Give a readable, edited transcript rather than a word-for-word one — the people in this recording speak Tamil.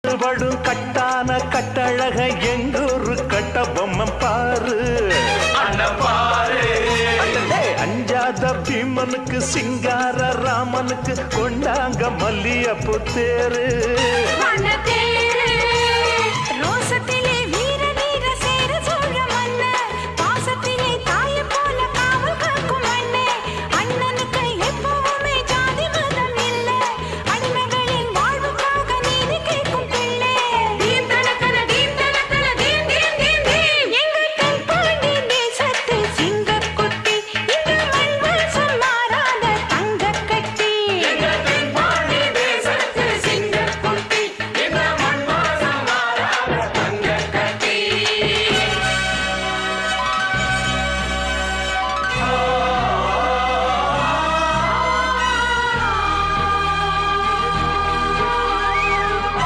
கட்டுப்படும் கட்டான கட்டழக எங்கூரு கட்ட பொம்மை பாரு பாரு. அஞ்சாத பீமனுக்கு சிங்கார ராமனுக்கு கொண்டாங்க மல்லியப்பு தேரு